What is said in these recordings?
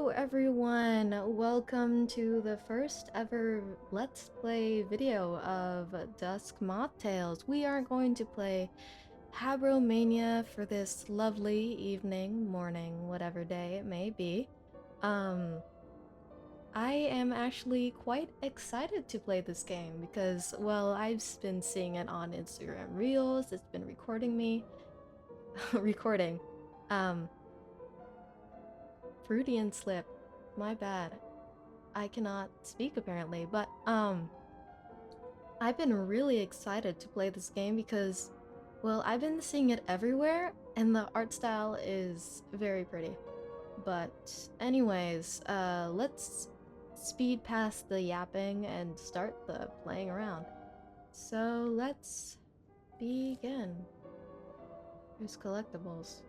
Hello everyone! Welcome to the first ever Let's Play video of Dusk Moth Tales. We are going to play Habromania for this lovely evening, morning, whatever day it may be. I am actually quite excited to play this game because, well, I've been seeing it on Instagram Reels, it's been recording me. recording. Freudian slip. My bad. I cannot speak apparently, but I've been really excited to play this game because, well, I've been seeing it everywhere and the art style is very pretty. But anyways, let's speed past the yapping and start the playing around. So let's begin. There's collectibles.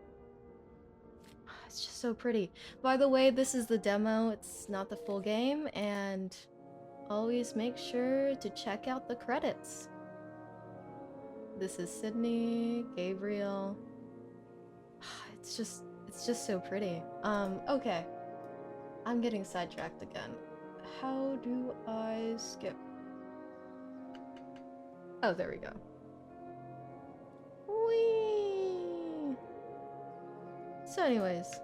It's just so pretty. By the way, this is the demo, it's not the full game, and always make sure to check out the credits. This is Sydney, Gabriel. It's just so pretty. Okay. I'm getting sidetracked again. How do I skip? Oh, there we go. Whee! So anyways,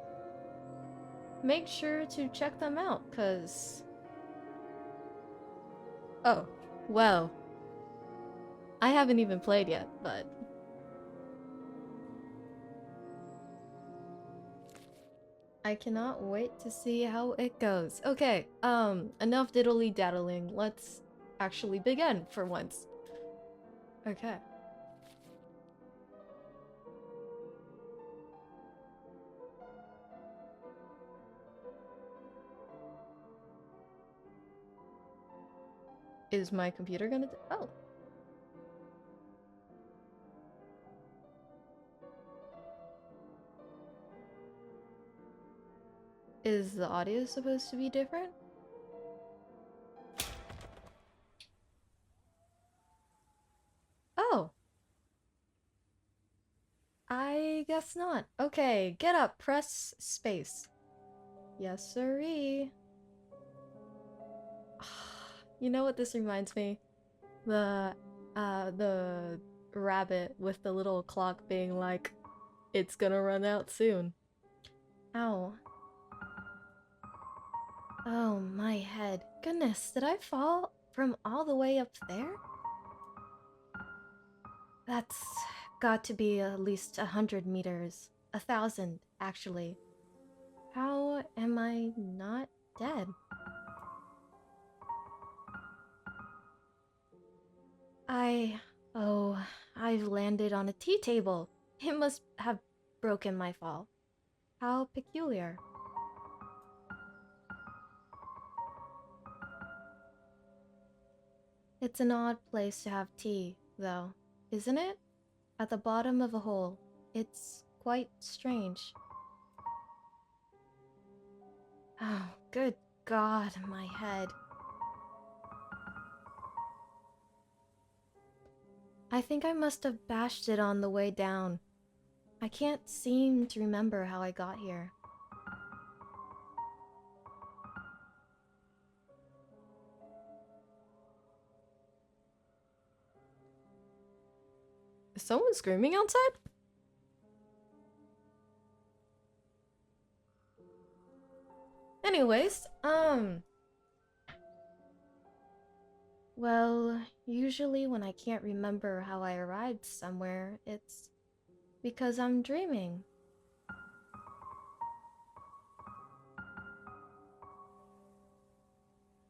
make sure to check them out, cause... Oh, well. I haven't even played yet, but... I cannot wait to see how it goes. Okay, enough diddly-daddling. Let's actually begin for once. Okay. Is my computer gonna oh. Is the audio supposed to be different? Oh. I guess not. Okay, get up, press space. Yes, sirree. You know what this reminds me? The rabbit with the little clock being like, it's gonna run out soon. Ow. Oh, my head. Goodness, did I fall from all the way up there? That's got to be at least 100 meters. 1,000, actually. How am I not dead? Oh, I've landed on a tea table. It must have broken my fall. How peculiar. It's an odd place to have tea, though, isn't it? At the bottom of a hole. It's quite strange. Oh, good God, my head. I think I must have bashed it on the way down. I can't seem to remember how I got here. Is someone screaming outside? Anyways, well, usually when I can't remember how I arrived somewhere, it's because I'm dreaming.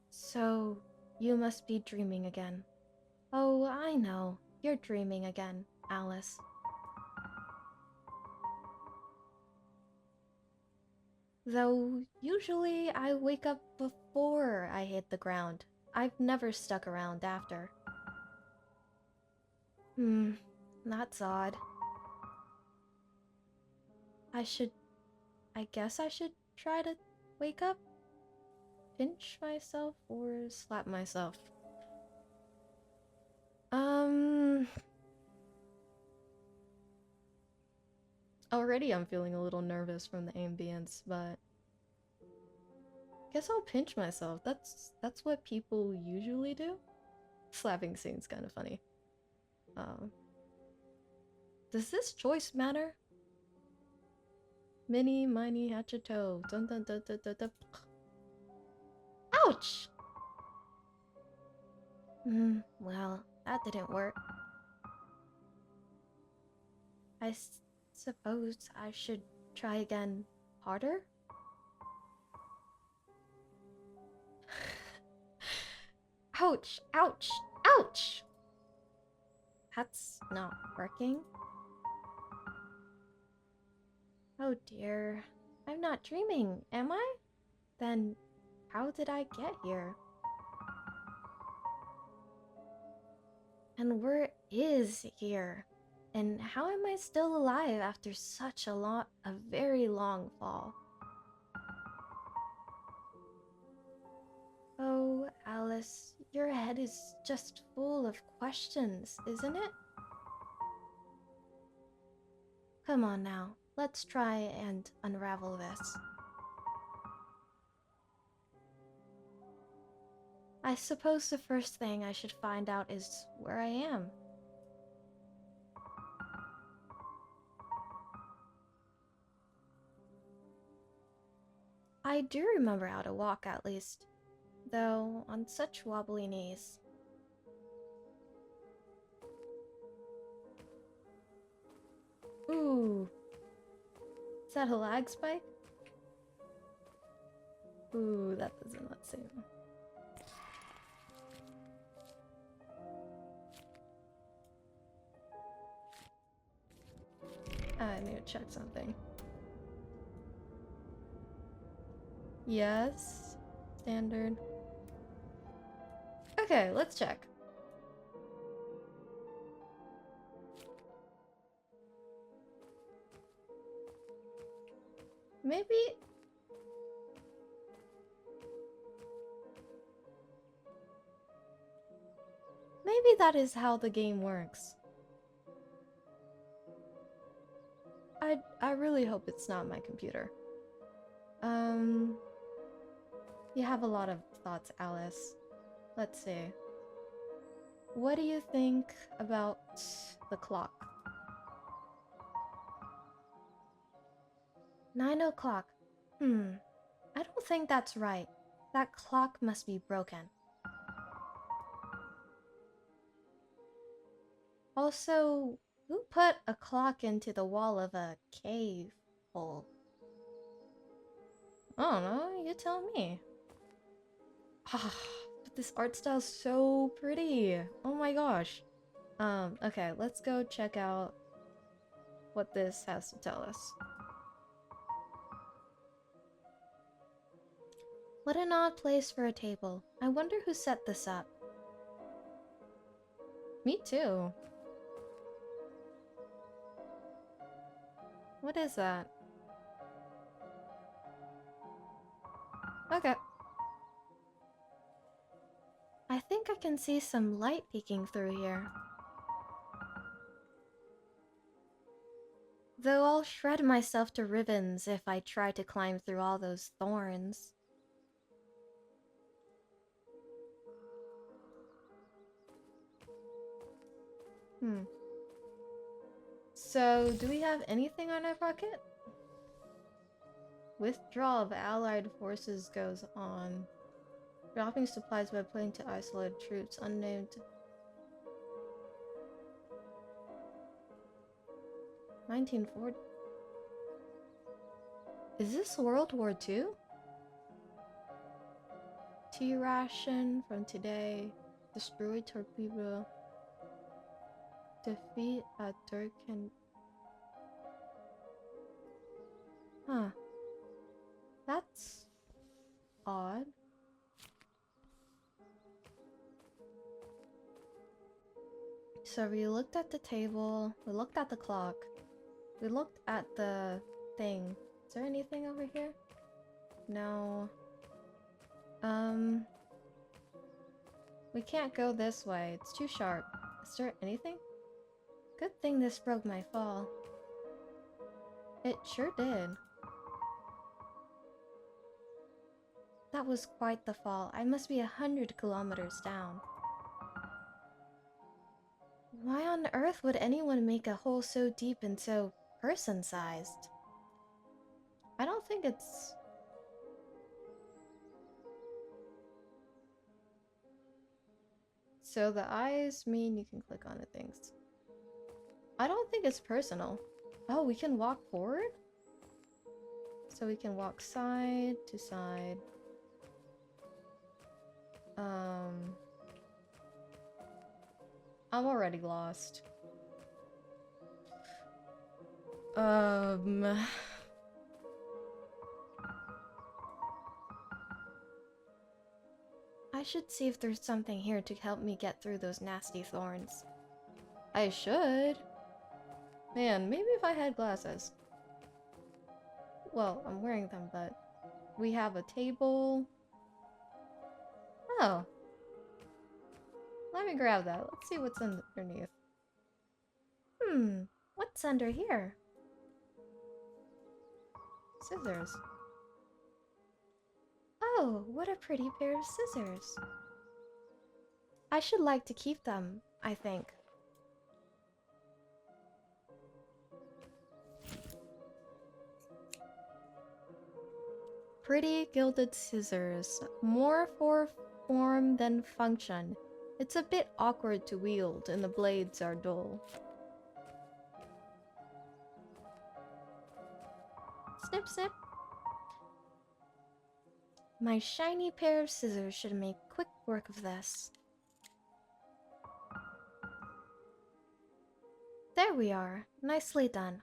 So, you must be dreaming again. Oh, I know. You're dreaming again, Alice. Though, usually I wake up before I hit the ground. I've never stuck around after. That's odd. I guess I should try to wake up? Pinch myself or slap myself? Already I'm feeling a little nervous from the ambience, but... Guess I'll pinch myself. That's what people usually do. Slapping seems kind of funny. Um, does this choice matter? Mini, miny, hatchet toe. Dun dun dun dun dun dun. Ouch! Well, that didn't work. I suppose I should try again harder? Ouch! Ouch! Ouch! That's not working. Oh dear. I'm not dreaming, am I? Then how did I get here? And where is here? And how am I still alive after such a very long fall? Oh, Alice, your head is just full of questions, isn't it? Come on now, let's try and unravel this. I suppose the first thing I should find out is where I am. I do remember how to walk at least, though on such wobbly knees. Ooh. Is that a lag spike? Ooh, that does not seem. I need to check something. Yes. Standard. Okay, let's check. Maybe that is how the game works. I really hope it's not my computer. You have a lot of thoughts, Alice. Let's see. What do you think about the clock? 9 o'clock. I don't think that's right. That clock must be broken. Also, who put a clock into the wall of a cave hole? I don't know, you tell me. Ah, but this art style's so pretty. Oh my gosh. Okay, let's go check out what this has to tell us. What an odd place for a table. I wonder who set this up. Me too. What is that? Okay. I think I can see some light peeking through here. Though I'll shred myself to ribbons if I try to climb through all those thorns. So, do we have anything on our pocket? Withdrawal of Allied forces goes on. Dropping supplies by plane to isolated troops, unnamed. 1940. Is this World War II? Tea ration from today. Destroy torpedo. Defeat a Durkan. Huh. That's odd. So we looked at the table, we looked at the clock, we looked at the thing. Is there anything over here? No. We can't go this way, it's too sharp. Is there anything? Good thing this broke my fall. It sure did. That was quite the fall. I must be 100 kilometers down. Why on earth would anyone make a hole so deep and so person-sized? I don't think it's... So the eyes mean you can click on the things. I don't think it's personal. Oh, we can walk forward? So we can walk side to side. I'm already lost. I should see if there's something here to help me get through those nasty thorns. I should. Man, maybe if I had glasses. Well, I'm wearing them, but we have a table. Oh. Let me grab that. Let's see what's underneath. What's under here? Scissors. Oh, what a pretty pair of scissors. I should like to keep them, I think. Pretty gilded scissors. More for form than function. It's a bit awkward to wield and the blades are dull. Snip snip. My shiny pair of scissors should make quick work of this. There we are. Nicely done.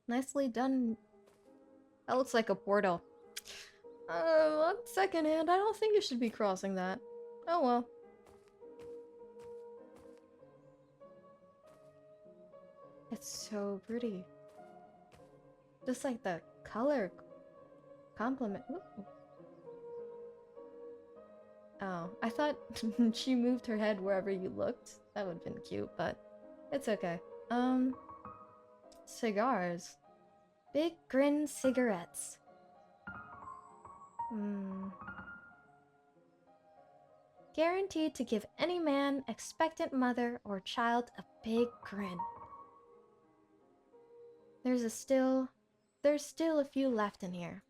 Nicely done. That looks like a portal. On second hand, I don't think you should be crossing that. Oh well. It's so pretty. Just like the color complement. Ooh. Oh, I thought she moved her head wherever you looked. That would have been cute, but it's okay. Cigars. Big Grin cigarettes. Guaranteed to give any man, expectant mother, or child a big grin. There's still a few left in here.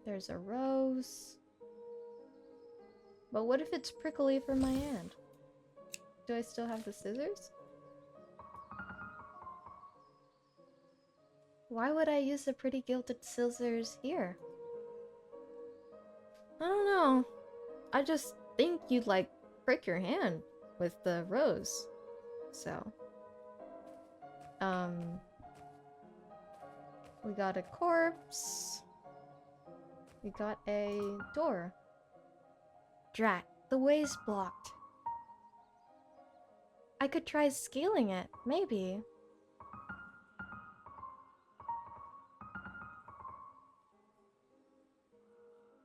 There's a rose. But what if it's prickly for my hand? Do I still have the scissors? Why would I use the pretty gilded scissors here? I don't know. I just think you'd like prick your hand with the rose. So. We got a corpse. We got a door. Drat, the way's blocked. I could try scaling it, maybe.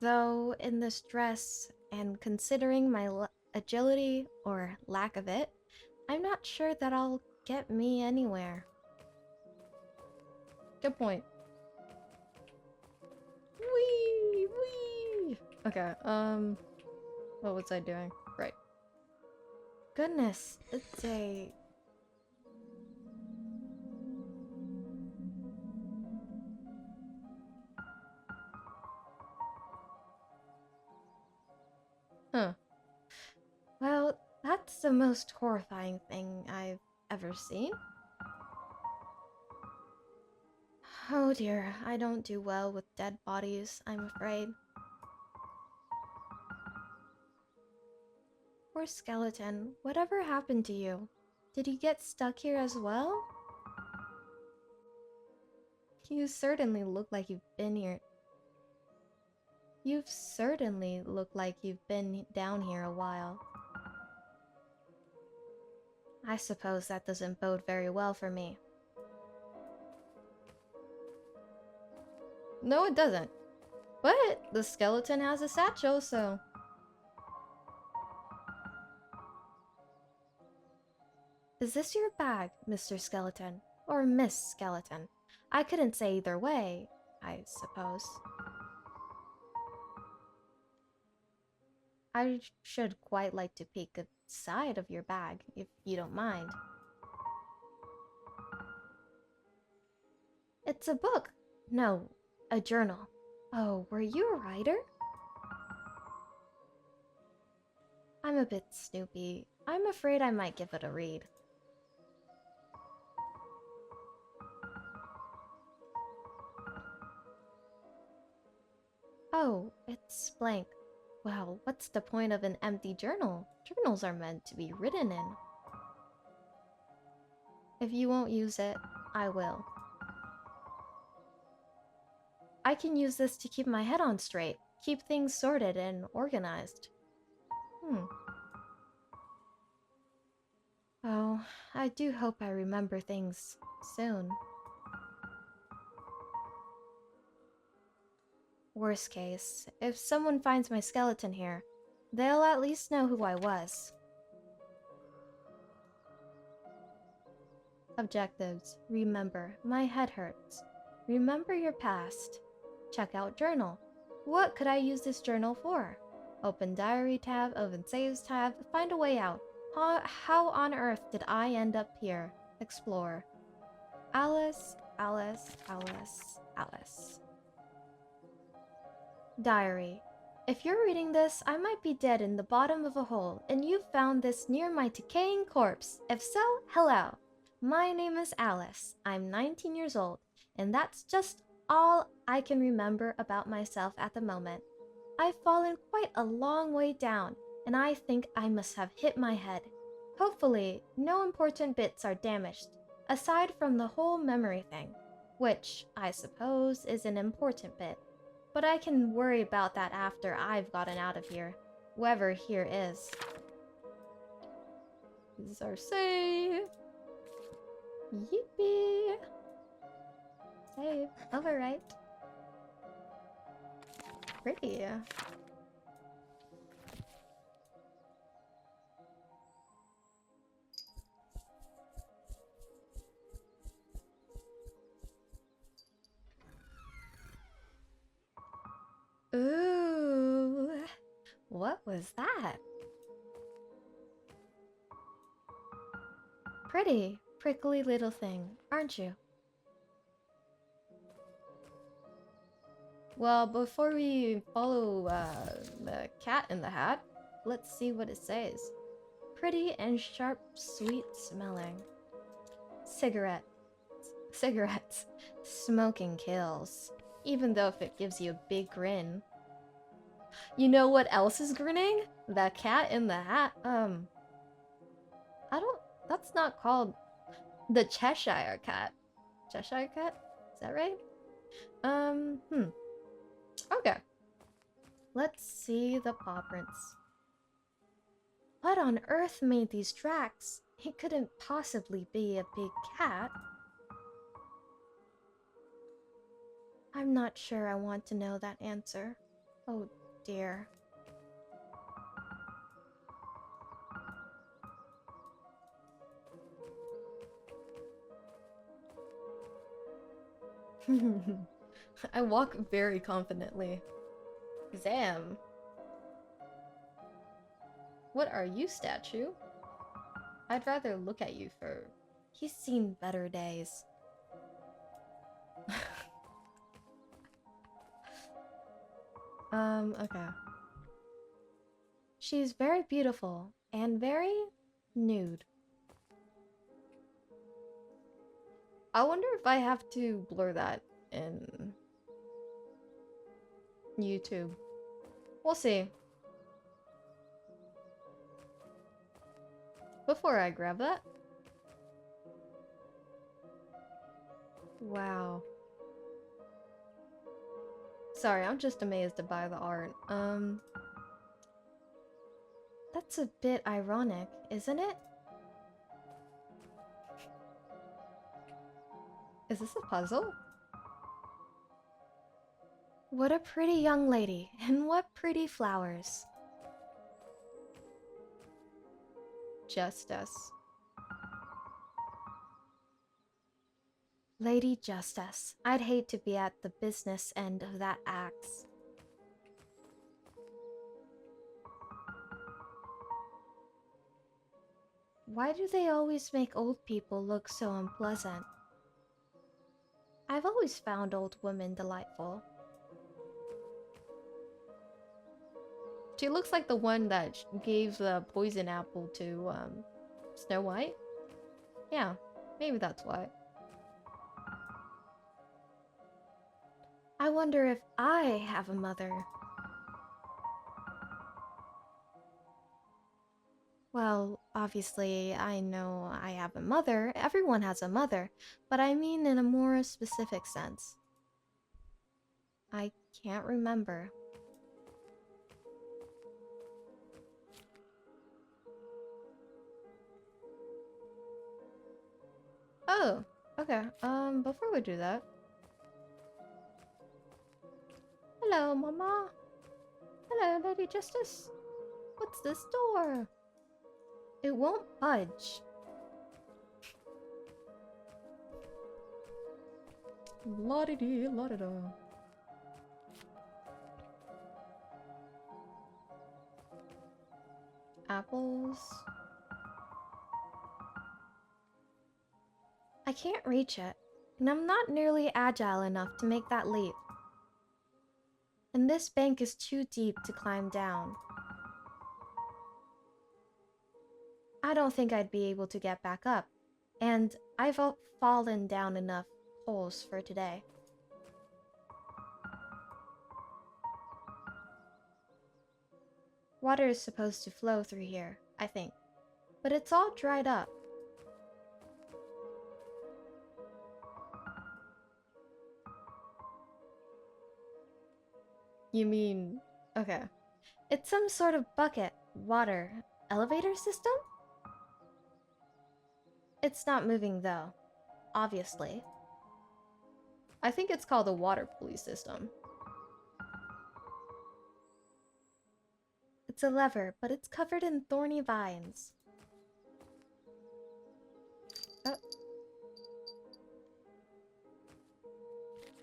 Though, in this dress, and considering my agility, or lack of it, I'm not sure that I'll get me anywhere. Good point. Wee! Wee! Okay, what was I doing? Right. Goodness, it's a... Huh. Well, that's the most horrifying thing I've ever seen. Oh dear, I don't do well with dead bodies, I'm afraid. Poor skeleton, whatever happened to you? Did you get stuck here as well? You certainly look like you've been here. You've certainly looked like you've been down here a while. I suppose that doesn't bode very well for me. No, it doesn't. But the skeleton has a satchel, so... Is this your bag, Mr. Skeleton? Or Miss Skeleton. I couldn't say either way, I suppose. I should quite like to peek inside of your bag, if you don't mind. It's a book. No, a journal. Oh, were you a writer? I'm a bit snoopy. I'm afraid I might give it a read. Oh, it's blank. Well, what's the point of an empty journal? Journals are meant to be written in. If you won't use it, I will. I can use this to keep my head on straight, keep things sorted and organized. Oh, I do hope I remember things soon. Worst case, if someone finds my skeleton here, they'll at least know who I was. Objectives. Remember, my head hurts. Remember your past. Check out journal. What could I use this journal for? Open diary tab, open saves tab, find a way out. How on earth did I end up here? Explore. Alice, Alice, Alice, Alice. Diary. If you're reading this, I might be dead in the bottom of a hole, and you found this near my decaying corpse. If so, hello. My name is Alice. I'm 19 years old, and that's just all I can remember about myself at the moment. I've fallen quite a long way down, and I think I must have hit my head. Hopefully, no important bits are damaged, aside from the whole memory thing, which I suppose is an important bit. But I can worry about that after I've gotten out of here. Whoever here is. This is our save. Yippee! Save. Overwrite. Pretty. Ooh. What was that? Pretty, prickly little thing, aren't you? Well, before we follow the cat in the hat, let's see what it says. Pretty and sharp, sweet smelling. Cigarettes. Smoking kills. Even though if it gives you a big grin. You know what else is grinning? The cat in the hat. That's not called the Cheshire cat. Cheshire cat? Is that right? Okay. Let's see the paw prints. What on earth made these tracks? It couldn't possibly be a big cat. I'm not sure I want to know that answer. Oh dear. I walk very confidently. Zam. What are you, statue? I'd rather look at you for... He's seen better days. Okay. She's very beautiful and very nude. I wonder if I have to blur that in YouTube. We'll see. Before I grab that. Wow. Sorry, I'm just amazed by the art. That's a bit ironic, isn't it? Is this a puzzle? What a pretty young lady, and what pretty flowers. Just us. Lady Justice, I'd hate to be at the business end of that axe. Why do they always make old people look so unpleasant? I've always found old women delightful. She looks like the one that gave the poison apple to Snow White. Yeah, maybe that's why. I wonder if I have a mother. Well, obviously, I know I have a mother. Everyone has a mother. But I mean in a more specific sense. I can't remember. Oh, okay. Before we do that. Hello, Mama. Hello, Lady Justice. What's this door? It won't budge. La-di-dee, la-da-da. Apples. I can't reach it, and I'm not nearly agile enough to make that leap. And this bank is too deep to climb down. I don't think I'd be able to get back up, and I've fallen down enough holes for today. Water is supposed to flow through here, I think, but it's all dried up. You mean... okay. It's some sort of bucket, water, elevator system? It's not moving though, obviously. I think it's called the water pulley system. It's a lever, but it's covered in thorny vines. Oh.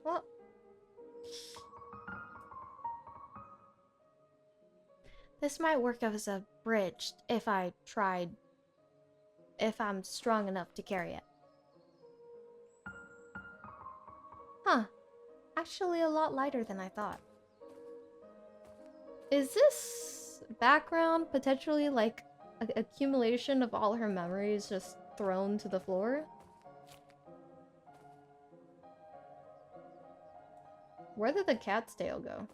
Well... this might work as a bridge if I'm strong enough to carry it. Huh. Actually a lot lighter than I thought. Is this background potentially like an accumulation of all her memories just thrown to the floor? Where did the cat's tail go?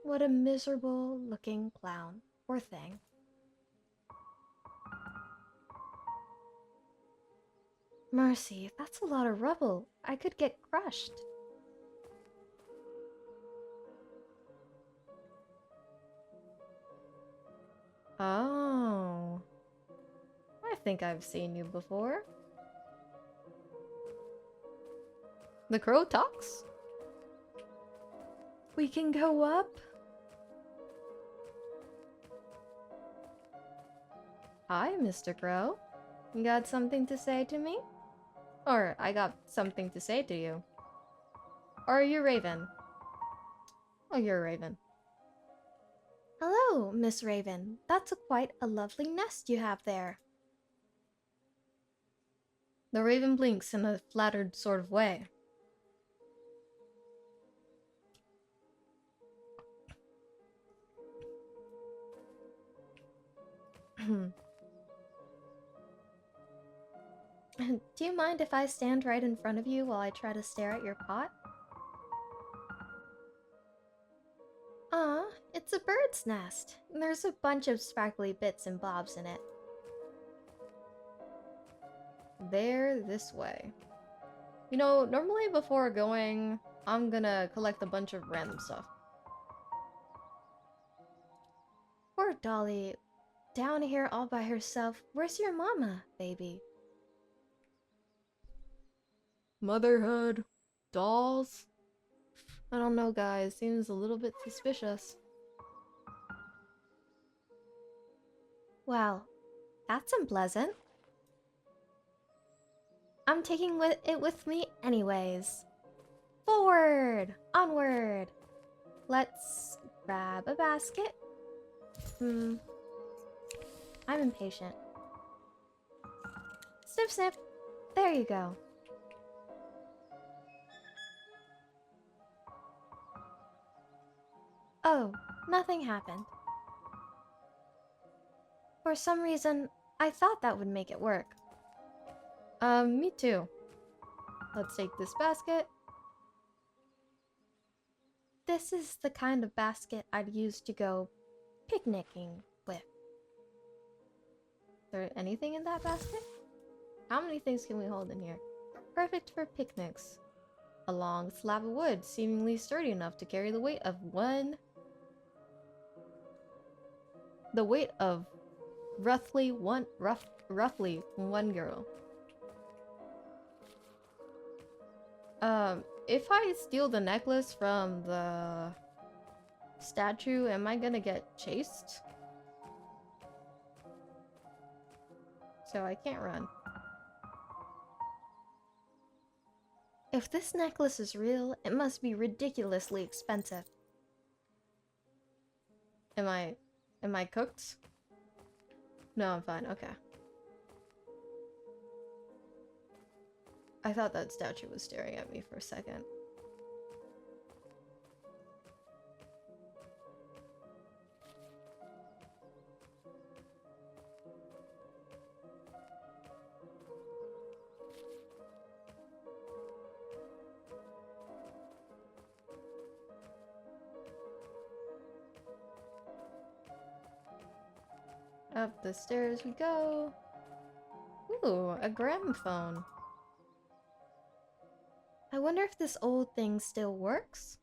What a miserable looking clown or thing. Mercy, that's a lot of rubble. I could get crushed. Oh. I think I've seen you before. The crow talks? We can go up? Hi, Mr. Crow. You got something to say to me? Or I got something to say to you. Or are you Raven? Oh, you're a Raven. Hello, Miss Raven. That's quite a lovely nest you have there. The Raven blinks in a flattered sort of way. Do you mind if I stand right in front of you while I try to stare at your pot? It's a bird's nest. There's a bunch of sparkly bits and bobs in it. There, this way. You know, normally before going, I'm gonna collect a bunch of random stuff. Poor Dolly. Down here all by herself. Where's your mama, baby? Motherhood. Dolls. I don't know, guys. Seems a little bit suspicious. Well, that's unpleasant. I'm taking it with me anyways. Forward! Onward! Let's grab a basket. I'm impatient. Snip snip! There you go. Oh, nothing happened. For some reason, I thought that would make it work. Me too. Let's take this basket. This is the kind of basket I'd use to go picnicking with. Is there anything in that basket? How many things can we hold in here? Perfect for picnics. A long slab of wood, seemingly sturdy enough to carry the weight of roughly one girl. If I steal the necklace from the statue, am I gonna get chased? So I can't run. If this necklace is real, it must be ridiculously expensive. Am I cooked? No, I'm fine. Okay. I thought that statue was staring at me for a second. Up the stairs we go. Ooh, a gramophone. I wonder if this old thing still works?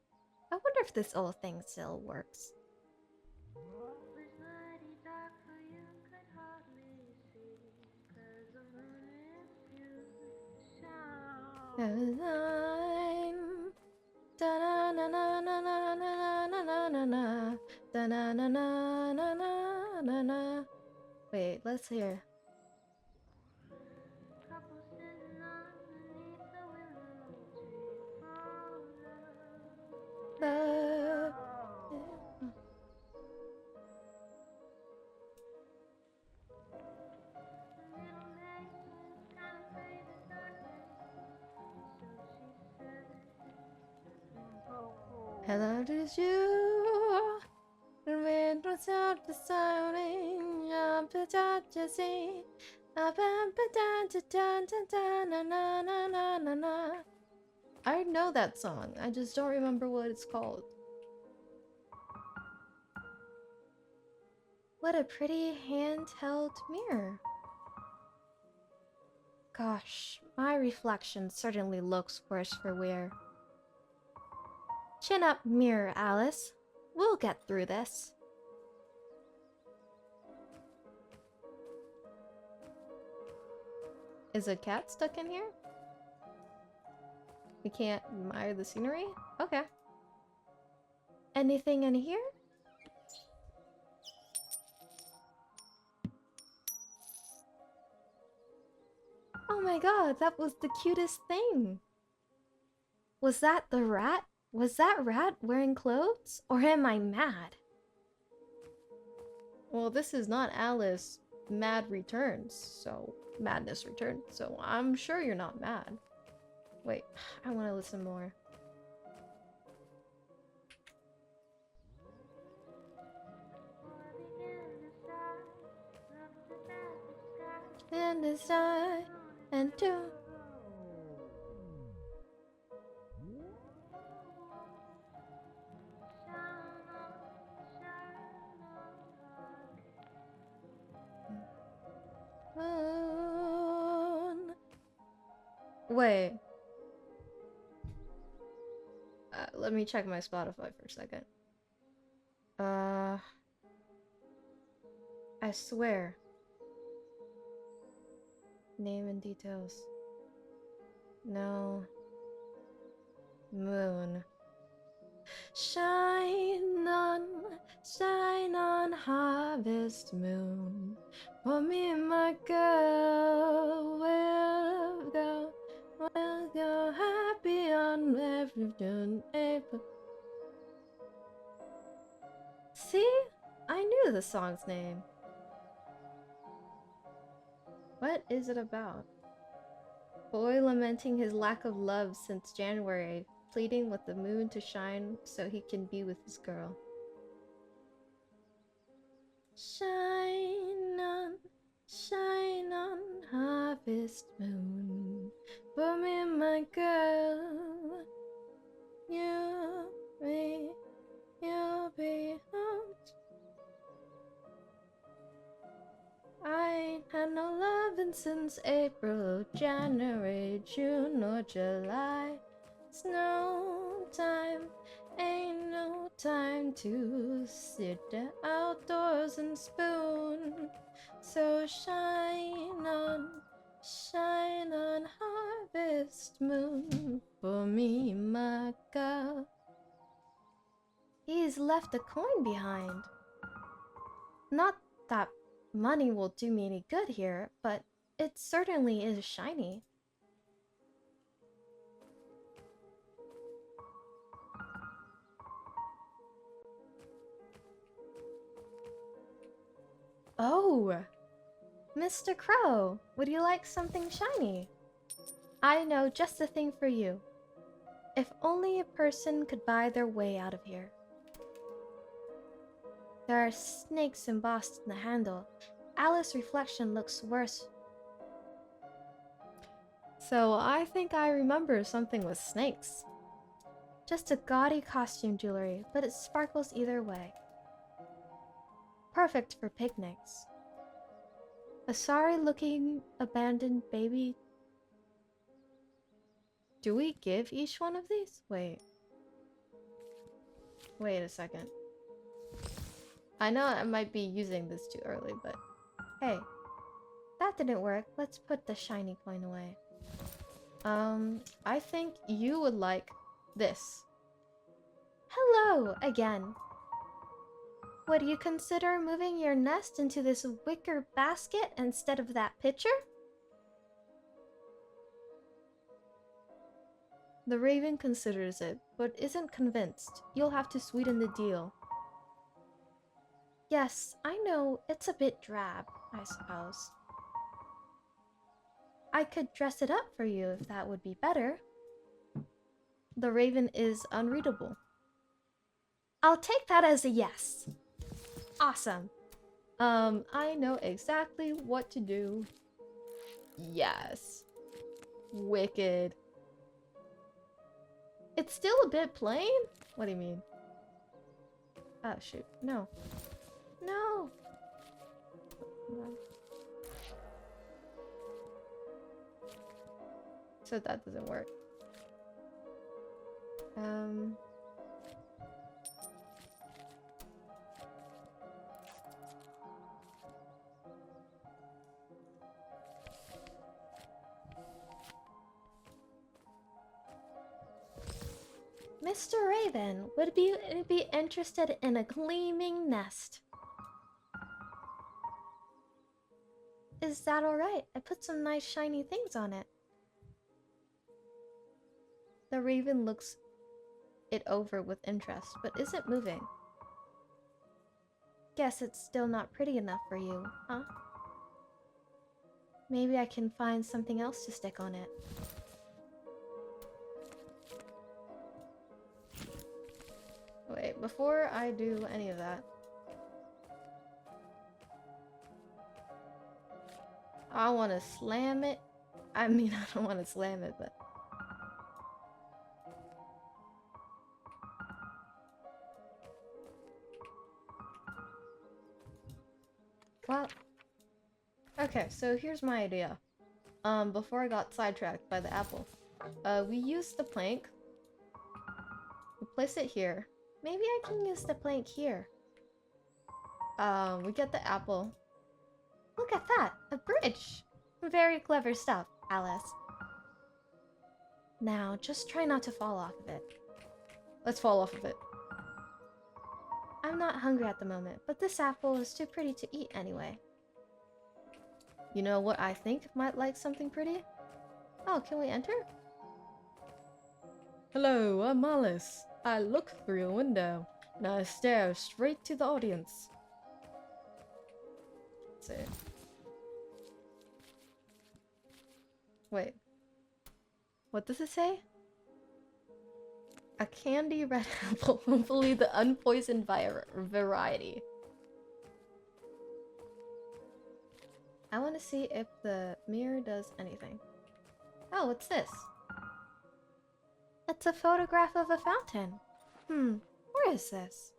Wait, let's hear. Hello, did you? The wind was out the sounding up the touching. I know that song, I just don't remember what it's called. What a pretty handheld mirror. Gosh, my reflection certainly looks worse for wear. Chin up, mirror, Alice. We'll get through this. Is a cat stuck in here? We can't admire the scenery? Okay. Anything in here? Oh my god, that was the cutest thing! Was that the rat? Was that rat wearing clothes? Or am I mad? Well, this is not Alice Mad Returns, so... Madness Returns, so I'm sure you're not mad. Wait, I want to listen more. In the sky and two. Wait. Let me check my Spotify for a second. I swear. Name and details. No. Moon. Shine on, harvest moon. For me and my girl will go. everyone able. See? I knew the song's name. What is it about? Boy lamenting his lack of love since January, pleading with the moon to shine so he can be with his girl. Shine on, harvest moon, for me and my girl. You'll be home. I ain't had no loving since April, January, June, or July. It's no time, ain't no time to sit outdoors and spoon. So shine on, harvest moon, for me, my girl. He's left a coin behind. Not that money will do me any good here, but it certainly is shiny. Oh! Mr. Crow, would you like something shiny? I know just the thing for you. If only a person could buy their way out of here. There are snakes embossed in the handle. Alice's reflection looks worse. So I think I remember something with snakes. Just a gaudy costume jewelry, but it sparkles either way. Perfect for picnics. A sorry-looking abandoned baby. Do we give each one of these? Wait a second. I know I might be using this too early, but hey, that didn't work. Let's put the shiny coin away. I think you would like this. Hello again. Would you consider moving your nest into this wicker basket instead of that pitcher? The raven considers it, but isn't convinced. You'll have to sweeten the deal. Yes, I know, it's a bit drab, I suppose. I could dress it up for you if that would be better. The raven is unreadable. I'll take that as a yes. Awesome. I know exactly what to do. Yes. Wicked. It's still a bit plain? What do you mean? Oh, shoot. No. No! So that doesn't work. Mr. Raven, would you be interested in a gleaming nest? Is that alright? I put some nice shiny things on it. The raven looks it over with interest, but isn't moving. Guess it's still not pretty enough for you, huh? Maybe I can find something else to stick on it. Wait, before I do any of that, I want to slam it. I mean, I don't want to slam it, but... Well... Okay, so here's my idea. Before I got sidetracked by the apple. We use the plank. We place it here. Maybe I can use the plank here. We get the apple. Look at that! A bridge! Very clever stuff, Alice. Now, just try not to fall off of it. Let's fall off of it. I'm not hungry at the moment, but this apple is too pretty to eat anyway. You know what I think might like something pretty? Oh, can we enter? Hello, I'm Alice. I look through the window, and I stare straight to the audience. Let's see. Wait. What does it say? A candy red apple, hopefully the unpoisoned variety. I want to see if the mirror does anything. Oh, what's this? It's a photograph of a fountain. Where is this?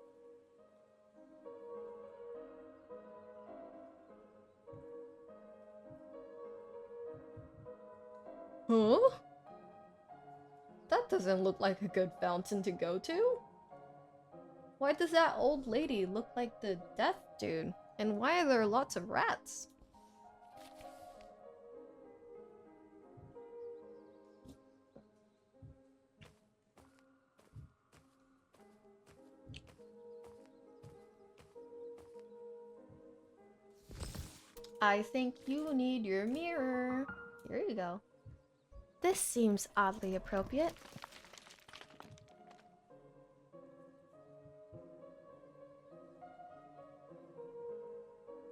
Huh? That doesn't look like a good fountain to go to. Why does that old lady look like the death dude? And why are there lots of rats? I think you need your mirror. Here you go. This seems oddly appropriate.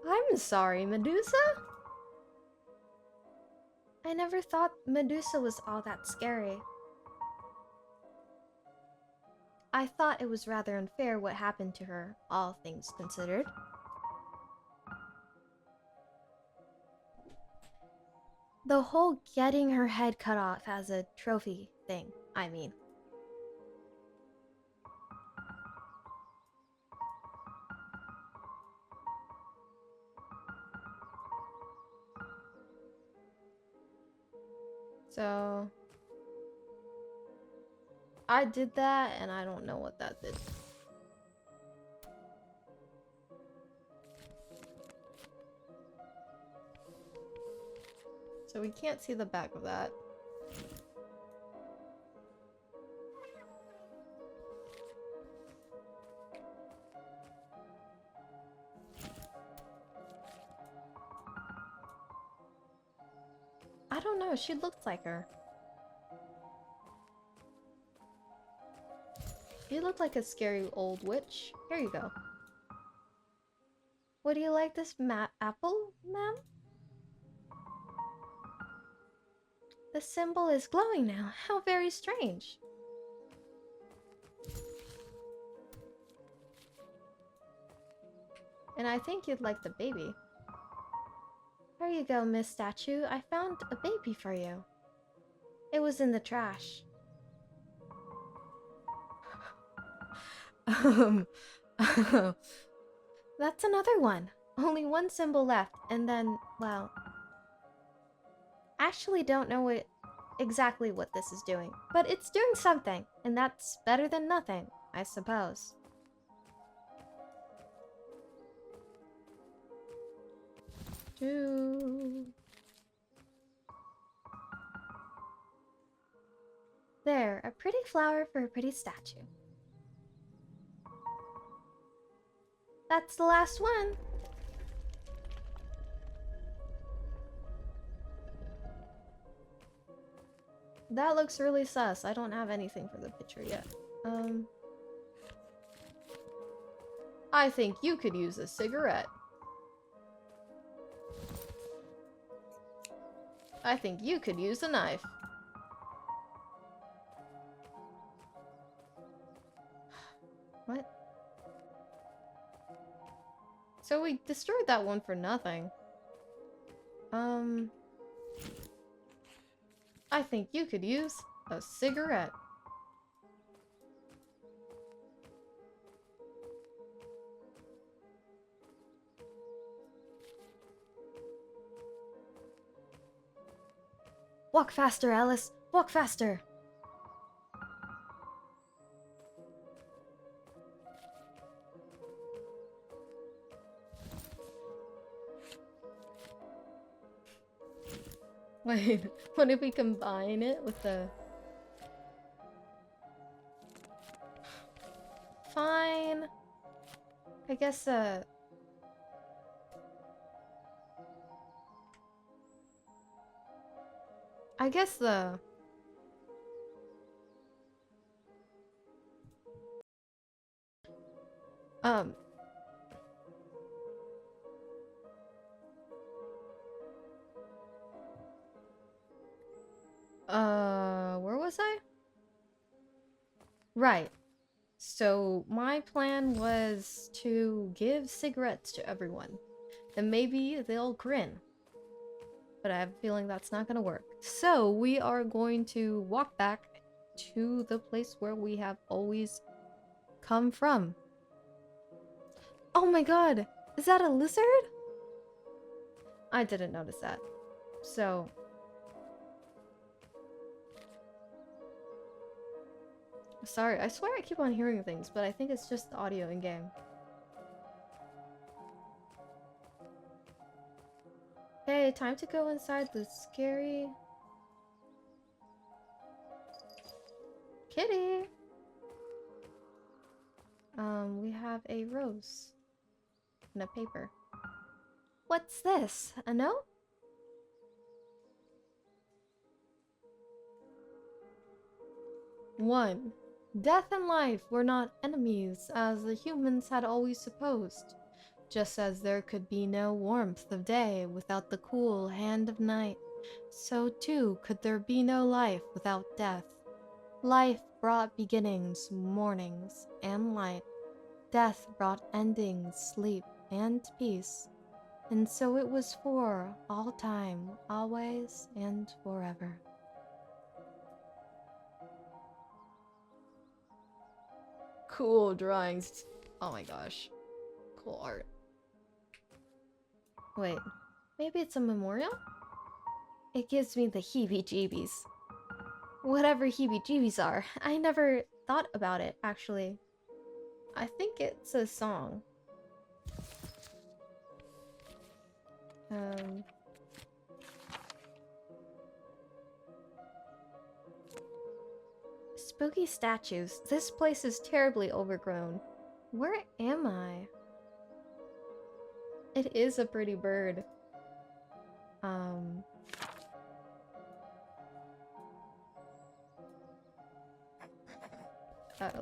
I'm sorry, Medusa? I never thought Medusa was all that scary. I thought it was rather unfair what happened to her, all things considered. The whole getting her head cut off as a trophy thing, I mean. So... I did that, and I don't know what that did. So we can't see the back of that. I don't know, she looked like her. You look like a scary old witch. Here you go. Would you like this apple, ma'am? The symbol is glowing now. How very strange. And I think you'd like the baby. Here you go, Miss Statue. I found a baby for you. It was in the trash. That's another one. Only one symbol left, and then, well... Actually don't know exactly what this is doing, but it's doing something, and that's better than nothing, I suppose. There, a pretty flower for a pretty statue. That's the last one. That looks really sus. I don't have anything for the picture yet. I think you could use a cigarette. I think you could use a knife. What? So we destroyed that one for nothing. I think you could use a cigarette. Walk faster, Alice. Walk faster. Wait, what if we combine it with the... Fine. I guess, I guess the... Where was I? Right. So my plan was to give cigarettes to everyone. And maybe they'll grin. But I have a feeling that's not gonna work. So we are going to walk back to the place where we have always come from. Oh my god! Is that a lizard? I didn't notice that. So... sorry, I swear I keep on hearing things, but I think it's just the audio in-game. Okay, time to go inside the scary... kitty! We have a rose. And a paper. What's this? A note? One. Death and life were not enemies, as the humans had always supposed. Just as there could be no warmth of day without the cool hand of night, so too could there be no life without death. Life brought beginnings, mornings, and light. Death brought endings, sleep, and peace. And so it was for all time, always, and forever. Cool drawings. Oh my gosh. Cool art. Wait, maybe it's a memorial? It gives me the heebie-jeebies. Whatever heebie-jeebies are, I never thought about it, actually. I think it's a song. Spooky statues. This place is terribly overgrown. Where am I? It is a pretty bird.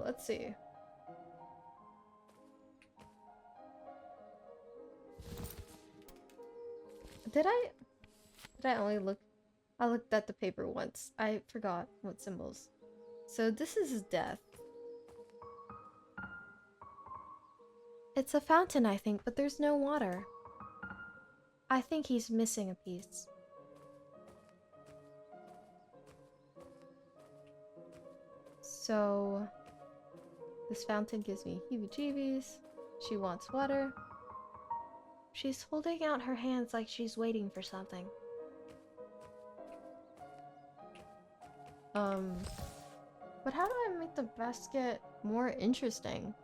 Let's see. Did I only look? I looked at the paper once. I forgot what symbols. So this is death. It's a fountain, I think, but there's no water. I think he's missing a piece. So this fountain gives me heebie-jeebies. She wants water. She's holding out her hands like she's waiting for something. But how do I make the basket more interesting?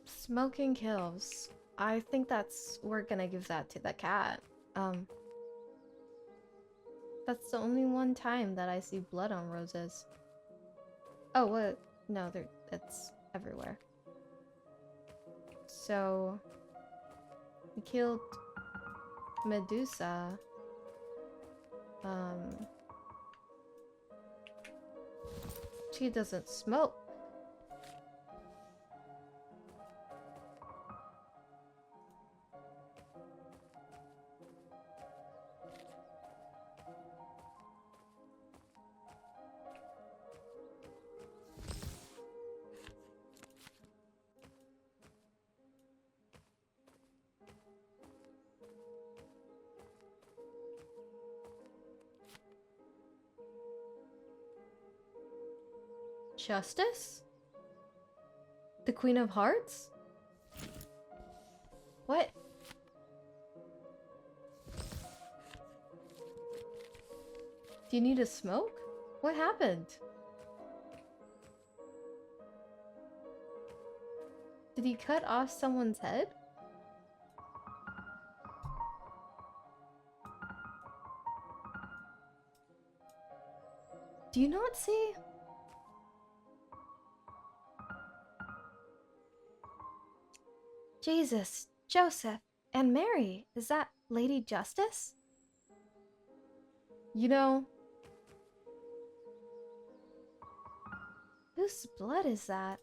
Smoking kills. I think we're gonna give that to the cat. That's the only one time that I see blood on roses. Oh, what? No, it's everywhere. So, we killed Medusa. She doesn't smoke. Justice? The Queen of Hearts? What? Do you need a smoke? What happened? Did he cut off someone's head? Do you not see? Jesus, Joseph, and Mary. Is that Lady Justice? You know, Whose blood is that?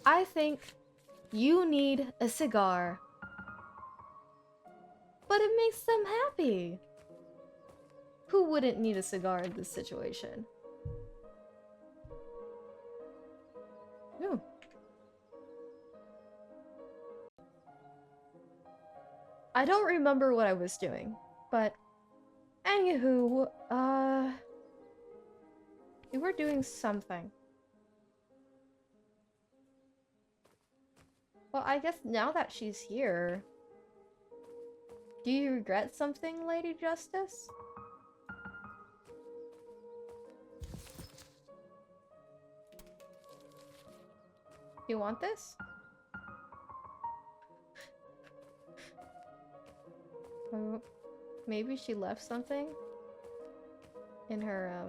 I think you need a cigar. But it makes them happy. Who wouldn't need a cigar in this situation? Ooh. I don't remember what I was doing, but anywho, we were doing something. Well, I guess now that she's here, do you regret something, Lady Justice? You want this? Maybe she left something in her,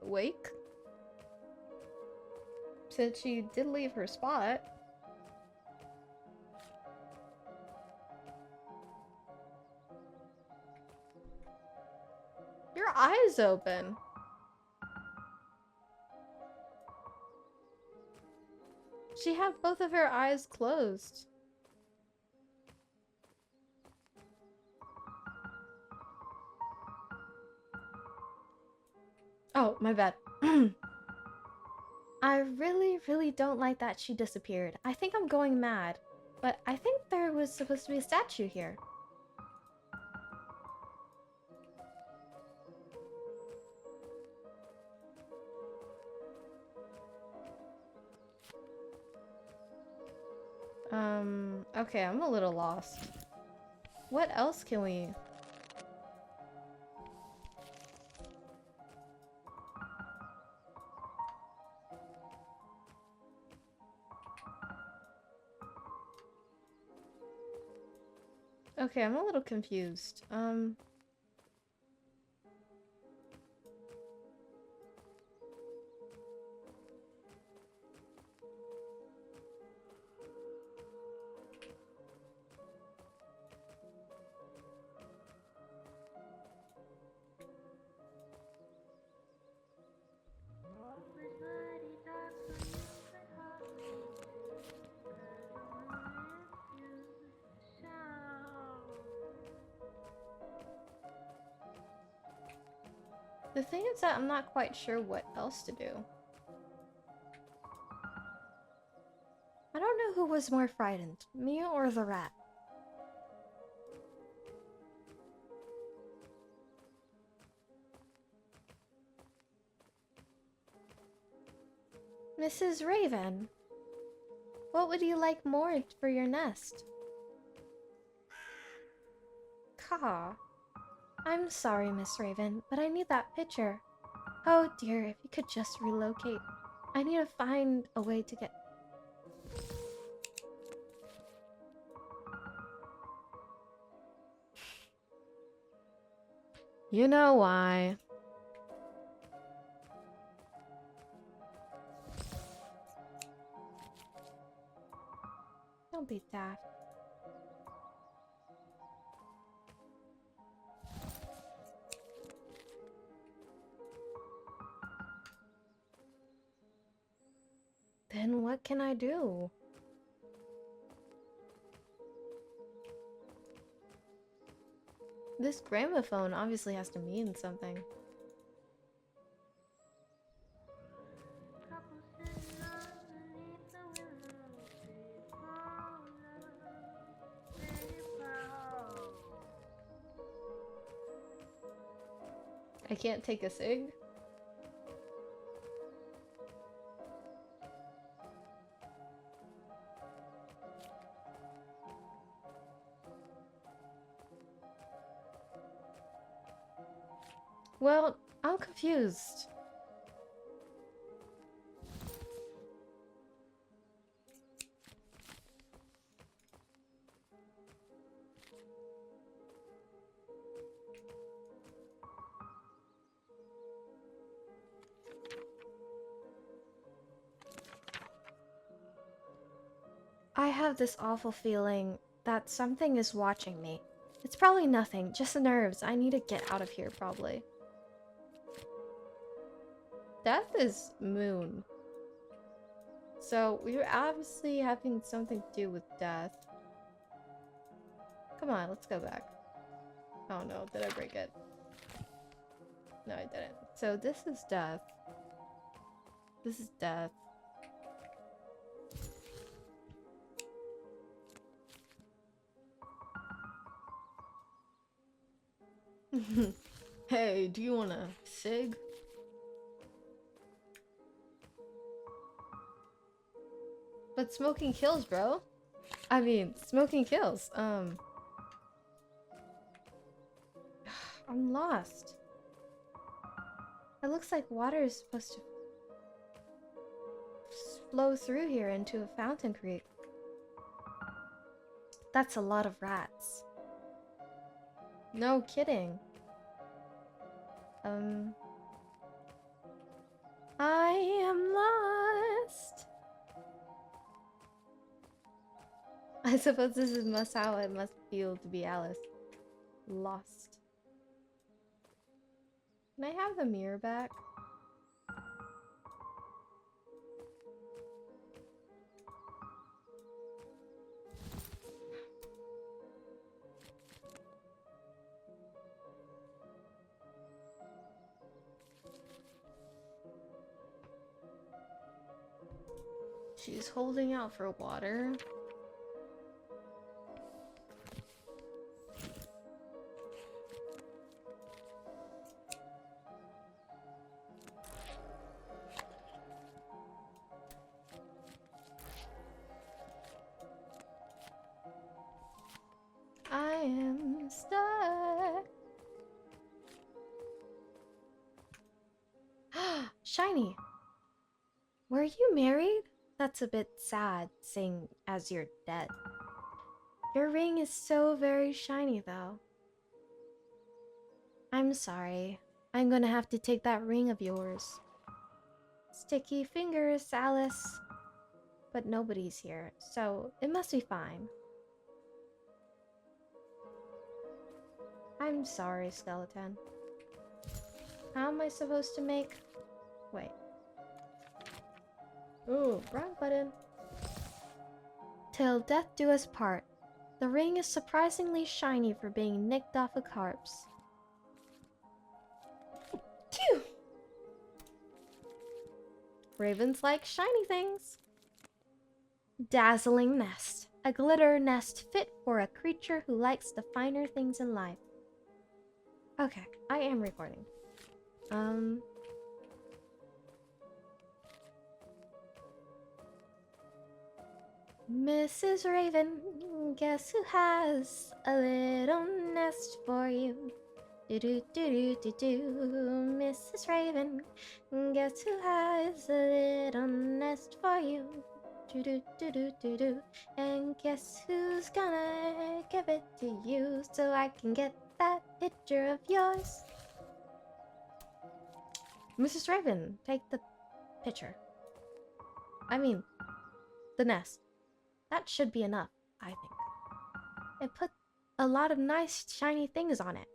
wake? Since she did leave her spot. Your eyes open. She had both of her eyes closed. Oh, my bad. I really don't like that she disappeared. I think I'm going mad. But I think there was supposed to be a statue here. Okay, I'm a little lost. What else can we... Okay, I'm a little confused. The thing is that I'm not quite sure what else to do. I don't know who was more frightened, me or the rat. Mrs. Raven, what would you like more for your nest? Caw. I'm sorry, Miss Raven, but I need that picture. Oh dear, if you could just relocate. I need to find a way to get... You know why. Don't be daft. Then what can I do? This gramophone obviously has to mean something. I can't take a cig? Well, I'm confused. I have this awful feeling that something is watching me. It's probably nothing, just nerves. I need to get out of here, probably. Death is moon. So we're obviously having something to do with death. Come on, let's go back. Oh no, did I break it? No, I didn't. So this is death. This is death. Hey, do you want a cig? But smoking kills, bro. I mean, smoking kills. I'm lost. It looks like water is supposed to flow through here into a fountain creek. That's a lot of rats. No kidding. I am lost. I suppose this is how it must feel to be Alice. Lost. Can I have the mirror back? She's holding out for water. I am stuck. Shiny. Were you married? That's a bit sad, seeing as you're dead. Your ring is so very shiny, though. I'm sorry. I'm gonna have to take that ring of yours. Sticky fingers, Alice. But nobody's here, so it must be fine. I'm sorry, skeleton. How am I supposed to make... Wait. Ooh, wrong button. Till death do us part. The ring is surprisingly shiny for being nicked off a corpse. Phew! Ravens like shiny things. Dazzling nest. A glitter nest fit for a creature who likes the finer things in life. Okay, I am recording. Mrs. Raven, guess who has a little nest for you? Do do do do do do. Mrs. Raven, guess who has a little nest for you? Do do do do do do. And guess who's gonna give it to you so I can get that picture of yours? Mrs. Raven, take the picture. I mean, the nest. That should be enough, I think. It put a lot of nice shiny things on it.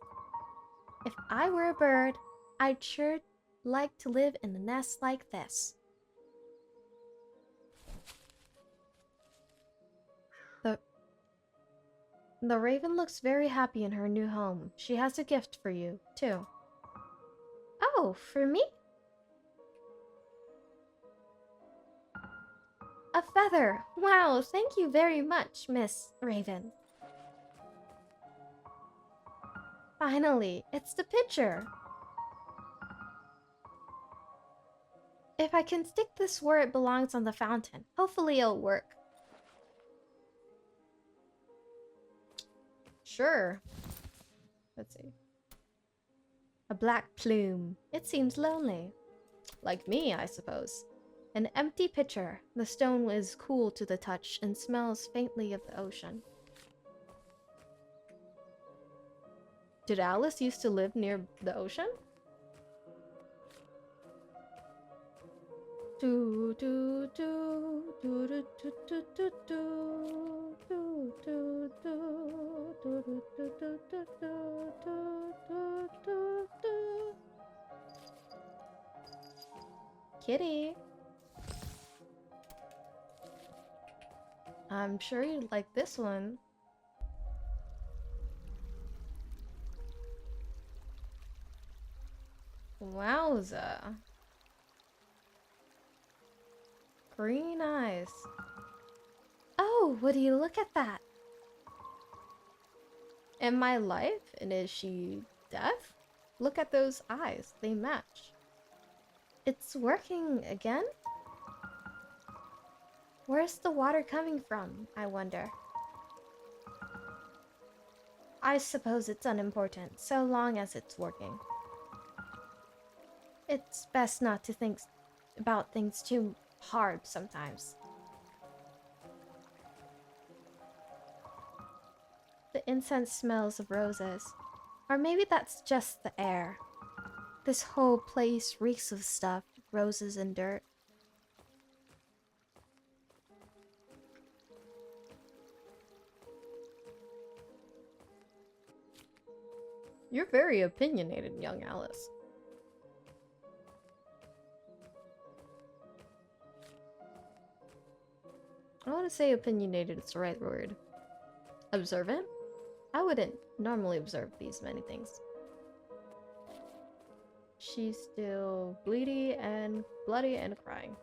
If I were a bird, I'd sure like to live in a nest like this. The raven looks very happy in her new home. She has a gift for you, too. Oh, for me? A feather! Wow, thank you very much, Miss Raven. Finally, it's the picture. If I can stick this where it belongs on the fountain, hopefully it'll work. Sure. Let's see. A black plume. It seems lonely. Like me, I suppose. An empty pitcher. The stone is cool to the touch and smells faintly of the ocean. Did Alice used to live near the ocean? Do do do do do do do do do do do do do do do do do do. kitty. I'm sure you'd like this one. Wowza. Green eyes. Oh, would you look at that? Am I live? And is she deaf? Look at those eyes. They match. It's working again? Where's the water coming from, I wonder? I suppose it's unimportant, so long as it's working. It's best not to think about things too hard sometimes. The incense smells of roses. Or maybe that's just the air. This whole place reeks of stuff, roses and dirt. You're very opinionated, young Alice. I want to say opinionated is the right word. Observant? I wouldn't normally observe these many things. She's still bleedy and bloody and crying.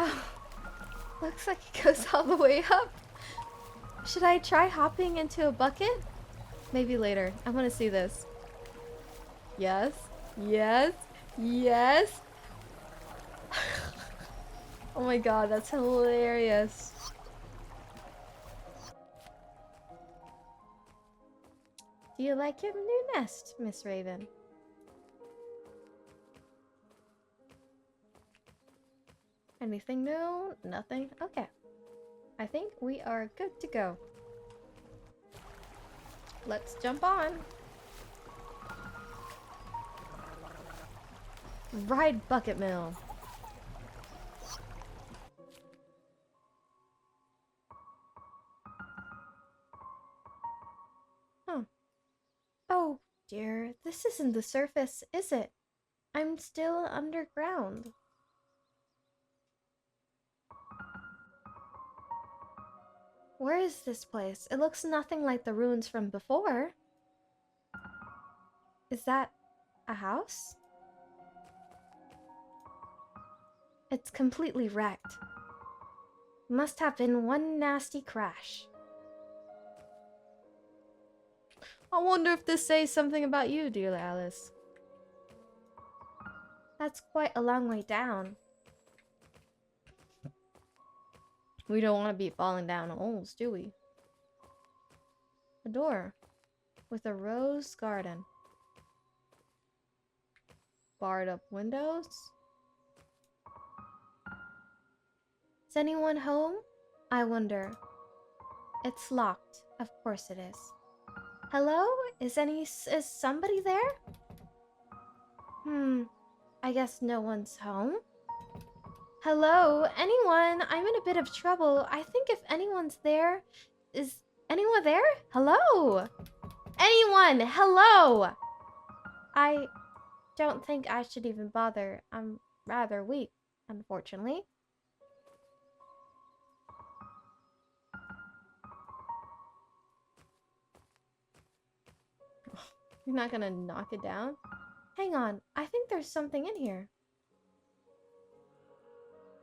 Oh, looks like it goes all the way up. Should I try hopping into a bucket? Maybe later. I want to see this. Yes, yes, yes. Oh my god, that's hilarious. Do you like your new nest, Miss Raven? Anything new? Nothing? Okay. I think we are good to go. Let's jump on. Ride Bucket Mill. Huh. Oh dear, this isn't the surface, is it? I'm still underground. Where is this place? It looks nothing like the ruins from before. Is that a house? It's completely wrecked. Must have been one nasty crash. I wonder if this says something about you, dear Alice. That's quite a long way down. We don't want to be falling down holes, do we? A door with a rose garden. Barred up windows. Is anyone home? I wonder. It's locked. Of course it is. Hello? Is somebody there? I guess no one's home. Hello? Anyone? I'm in a bit of trouble. I think if anyone's there... Is anyone there? Hello? Anyone? Hello? I don't think I should even bother. I'm rather weak, unfortunately. You're not gonna knock it down? Hang on, I think there's something in here.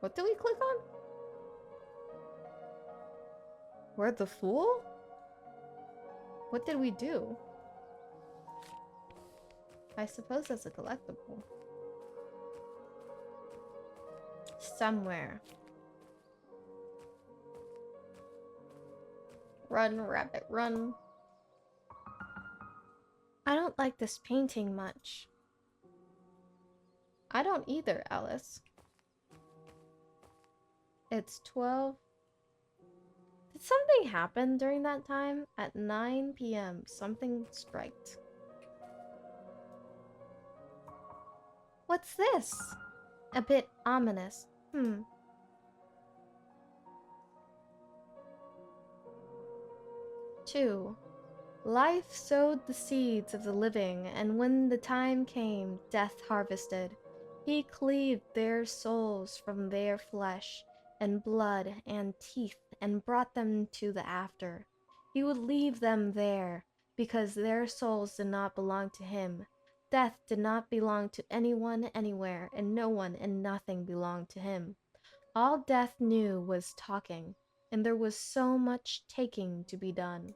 What did we click on? We're the fool? What did we do? I suppose that's a collectible. Somewhere. Run, rabbit, run. I don't like this painting much. I don't either, Alice. It's 12. Did something happen during that time? At 9 p.m., something striked. What's this? A bit ominous. 2. Life sowed the seeds of the living, and when the time came, death harvested. He cleaved their souls from their flesh and blood and teeth and brought them to the after. He would leave them there, because their souls did not belong to him. Death did not belong to anyone anywhere, and no one and nothing belonged to him. All death knew was talking, and there was so much taking to be done.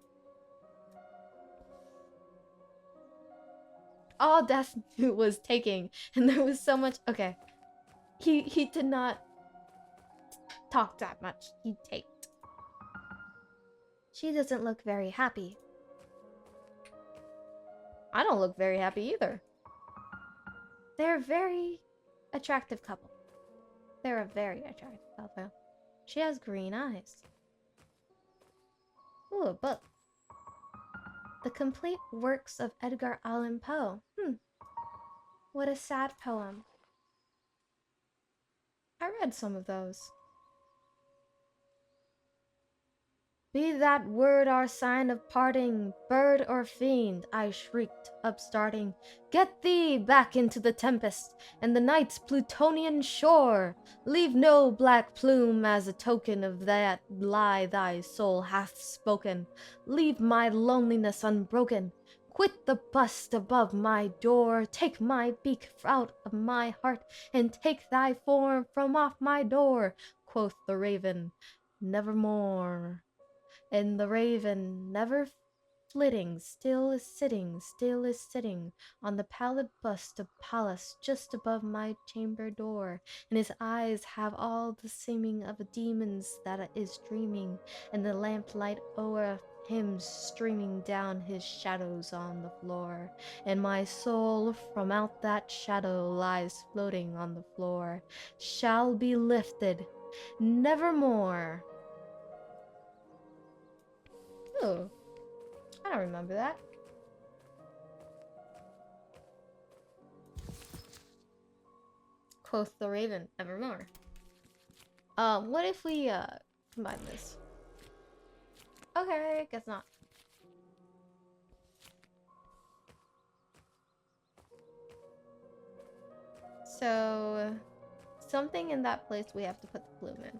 All death knew was taking, and there was so much. Okay, he did not talk that much. He taked. She doesn't look very happy. I don't look very happy either. They're a very attractive couple. They're a very attractive couple. She has green eyes. Ooh, a book. The Complete Works of Edgar Allan Poe. What a sad poem. I read some of those. Be that word our sign of parting, bird or fiend, I shrieked, upstarting. Get thee back into the tempest, and the night's Plutonian shore. Leave no black plume as a token of that lie thy soul hath spoken. Leave my loneliness unbroken. Quit the bust above my door. Take my beak out of my heart, and take thy form from off my door, quoth the raven. Nevermore. And the raven, never flitting, still is sitting on the pallid bust of Pallas just above my chamber door, and his eyes have all the seeming of a demon's that is dreaming, and the lamplight o'er him streaming down his shadows on the floor, and my soul from out that shadow lies floating on the floor, shall be lifted nevermore. Oh, I don't remember that. Quoth the raven, evermore. What if we, combine this? Okay, guess not. So, something in that place we have to put the plume in.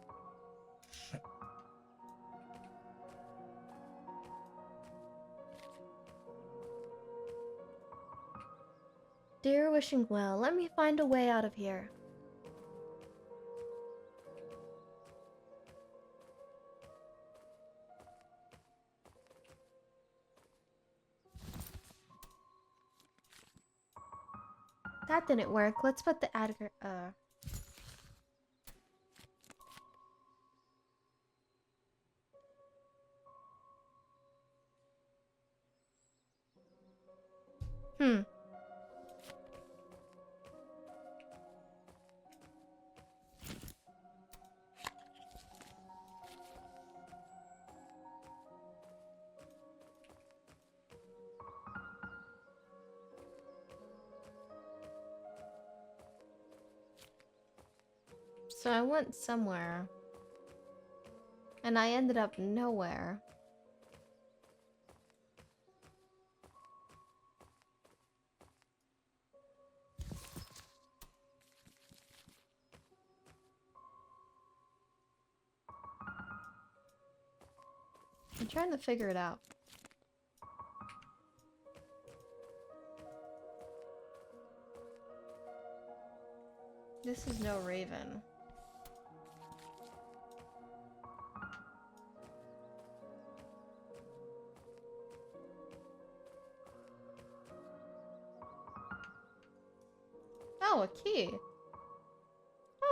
Dear wishing well, let me find a way out of here. That didn't work. Let's put the adder, So I went somewhere. And I ended up nowhere. I'm trying to figure it out. This is no raven. Oh, a key.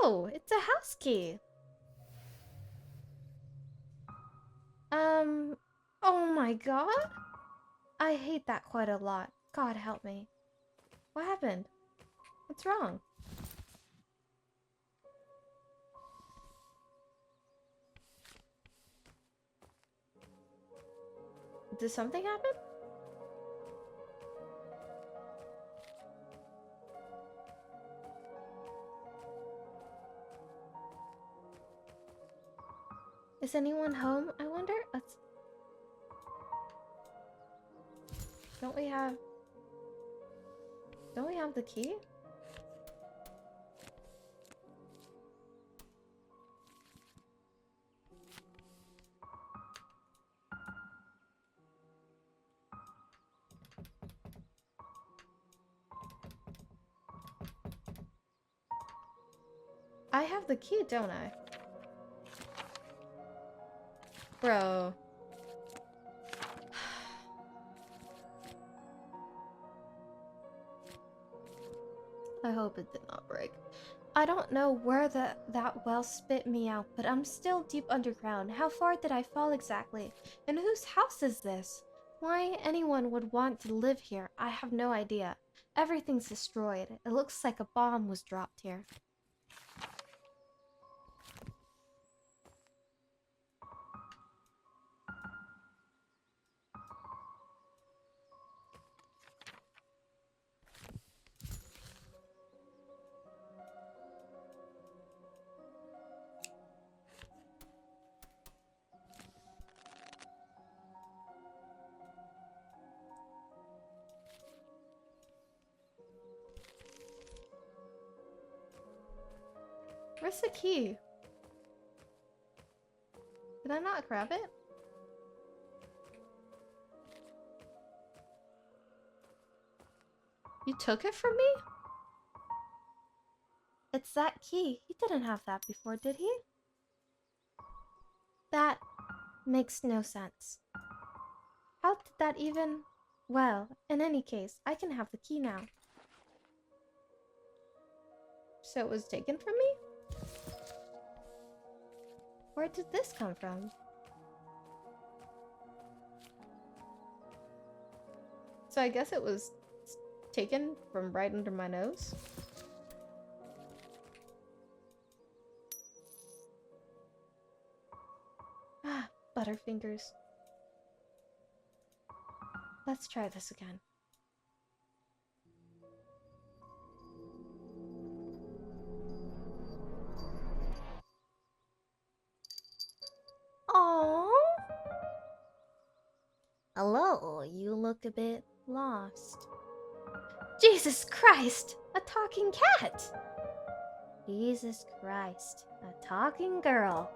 Oh, it's a house key. Oh my god. I hate that quite a lot. God help me. What happened? What's wrong? Did something happen? Is anyone home? I wonder. Don't we have the key? I have the key, don't I? Bro. I hope it did not break. I don't know where that well spit me out, but I'm still deep underground. How far did I fall exactly? And whose house is this? Why anyone would want to live here, I have no idea. Everything's destroyed. It looks like a bomb was dropped here. Where's the key? Did I not grab it? You took it from me? It's that key. He didn't have that before, did he? That makes no sense. How did that even... Well, in any case, I can have the key now. So it was taken from me? Where did this come from? So I guess it was taken from right under my nose? Ah, Butterfingers. Let's try this again. Aww. Hello, you look a bit lost. Jesus Christ! A talking cat! Jesus Christ, a talking girl.